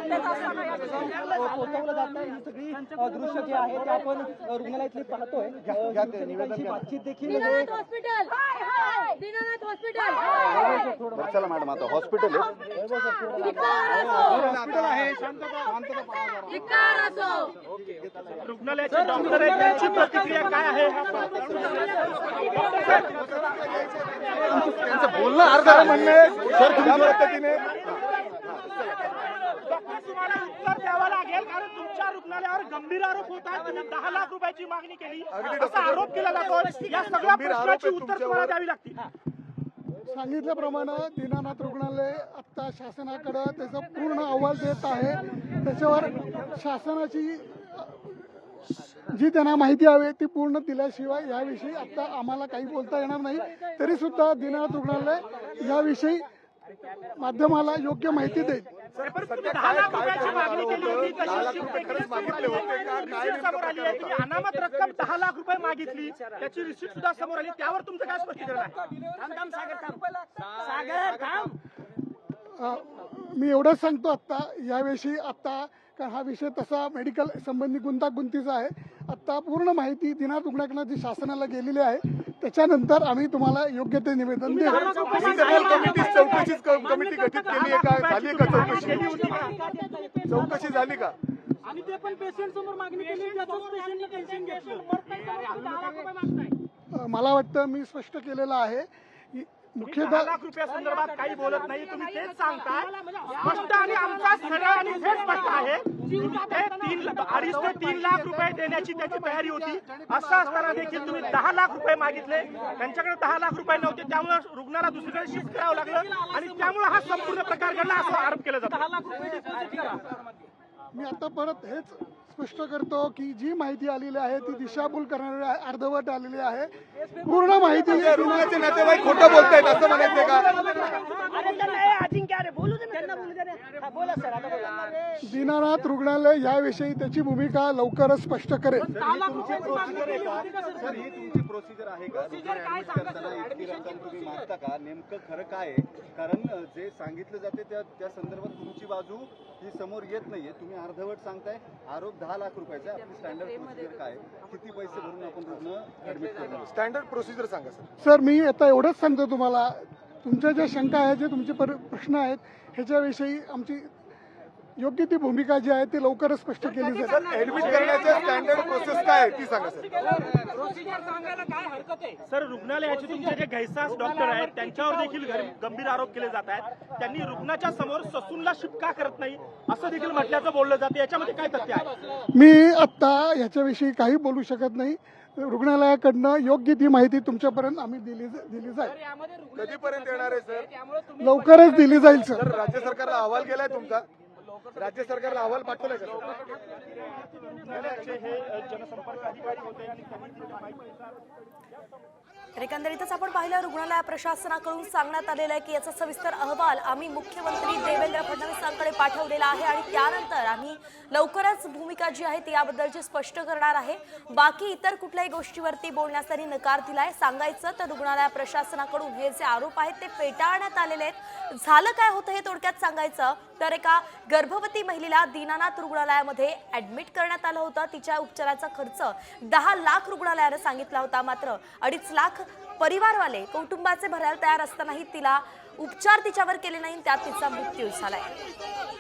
पोहोचवलं जातं। ही सगळी दृश्य जे आहे ते आपण रुग्णालयातली पाहतोय। बातचीत देखील चला मॅडम, आता हॉस्पिटल आहे, रुग्णालयाचे डॉक्टर आहेत, त्यांची प्रतिक्रिया काय आहे? त्यांचं बोलणं अर्धा म्हणणे सर ज्या पद्धतीने तुम्हाला उत्तर द्यावं लागेल, कारण तुमच्या रुग्णालयावर गंभीर आरोप होत आहेत। तुम्ही 10 लाख रुपयाची मागणी केली असा आरोप केला जातो। या सगळ्या प्रश्नाची उत्तर तुम्हाला द्यावी लागतील। सांगितल्याप्रमाणे दीनानाथ रुग्णालय आता शासनाकडे त्याचा पूर्ण अहवाल देत आहे। त्याच्यावर शासनाची जी त्यांना माहिती हवी ती पूर्ण दिल्याशिवाय याविषयी आता आम्हाला काही बोलता येणार नाही। तरी सुद्धा दीनानाथ रुग्णालय याविषयी माध्यमाला योग्य माहिती देईल। 10 लाख रुपयाची मागणी केली होती, तशी समोर आली आहे की अनामत रक्कम 10 लाख रुपये मागितली, त्याची रिसिप्ट सुद्धा समोर आली। त्यावर तुमचं काय स्पष्टीकरण आहे? मी एवढंच सांगतो आता याविषयी आता कारण हा विषय तसा मेडिकल संबंधी गुंतागुंतीचा आहे। आता पूर्ण माहिती दीनानाथ रुग्णालयाकडे जी शासनाला गेलेली आहे त्याच्यानंतर आम्ही तुम्हाला योग्य ते निवेदन देऊ। कमिटी गठीत केली आहे का? झाली का चौकशी झाली का? आणि ते पण पेशंट समोर मागणी केली, पेशंटने टेन्शन घेतलं। मला वाटतं मी स्पष्ट केलेलं आहे। मुख्यतः 10 लाख रुपयासंदर्भात काही बोलत नाही, तुम्ही तेच सांगताय। स्पष्ट आणि आमचा सरळ आणि थेट स्पष्ट आहे, ते 2.5 ते 3 लाख रुपये देण्याची त्याची तयारी होती। असं असताना देखील तुम्ही 10 लाख रुपये मागितले, त्यांच्याकडे 10 लाख रुपये नव्हते, त्यामुळे रुग्णाला दुसरीकडे शिफ्ट करावं लागलं आणि त्यामुळे हा संपूर्ण प्रकार घडला असा आरोप केला जातो। मी आता परत हेच स्पष्ट करतो की जी माहिती आलेली आहे ती दिशाभूल करणारी आहे, अर्धवट आलेली आहे। पूर्ण माहिती रुग्णाचे नातेवाईक खोटं बोलतायत असं म्हणायचं का? दीनानाथ रुग्णालय याविषयी त्याची भूमिका लवकरच स्पष्ट करेल। सर, ही तुमची प्रोसिजर आहे का? ऍडमिट करताना इतकी रक्कम तुम्ही मागता का? नेमकं खरं काय आहे? कारण जे सांगितलं जाते त्या संदर्भात तुमची बाजू ही समोर येत नाहीये। तुम्ही अर्धवट सांगताय। आरोप 10 लाख रुपयाचा। आपली स्टँडर्ड प्रोसिजर काय? किती पैसे भरून आपण रुग्ण ऍडमिट करणार? स्टँडर्ड प्रोसिजर सांगा सर। सर मी आता एवढंच सांगतो तुम्हाला, तुमच्या ज्या शंका आहेत, जे तुमचे प्रश्न आहेत ह्याच्याविषयी आमची योग्य ती भूमिका जी आहे ती लवकरच स्पष्ट केली जाईल। ऍडमिट करण्याची स्टँडर्ड प्रोसेस काय आहे ती सांगा सर। सर, रुग्णालयाचे तुमचे जे घैसास डॉक्टर आहेत त्यांच्यावर देखील गंभीर आरोप केले जात आहेत। त्यांनी रुग्णाच्या समोर ससूनला शिफ्ट का करत नाही असं देखील म्हटल्याचं बोललं जातं, याच्यामध्ये काय तथ्य आहे? मी आता ह्याच्याविषयी काही बोलू शकत नाही। रुग्णालयाकडनं योग्य ती माहिती तुमच्यापर्यंत आम्ही दिली जाईल। कधीपर्यंत येणार आहे सर? लवकरच दिली जाईल सर। सर, राज्य सरकारला अहवाल गेलाय तुमचा? राज्य सरकारला अहवाल पाठवलाय का? हे जनसंपर्क अधिकारी होते आणि एकंदरीतच आपण पाहिलं रुग्णालय प्रशासनाकडून सांगण्यात आलेलं आहे की याचा सविस्तर अहवाल आम्ही मुख्यमंत्री देवेंद्र फडणवीसांकडे पाठवलेला आहे आणि त्यानंतर आम्ही लवकरच भूमिका जी आहे ती याबद्दलची स्पष्ट करणार आहे। बाकी इतर कुठल्याही गोष्टीवरती बोलण्यास त्यांनी नकार दिलाय। सांगायचं तर रुग्णालय प्रशासनाकडून हे जे आरोप आहेत ते फेटाळण्यात आलेले आहेत। झालं काय होतं हे थोडक्यात सांगायचं तर एका गर्भवती महिलेला दीनानाथ रुग्णालयामध्ये ऍडमिट करण्यात आलं होतं। तिच्या उपचाराचा खर्च 10 लाख रुग्णालयानं सांगितला होता, मात्र 2.5 लाख परिवारवाले कुटुंबाचे भरायला तयार असतानाही तिला उपचार तिच्यावर केले नाही, त्यात तिचा मृत्यू झालाय।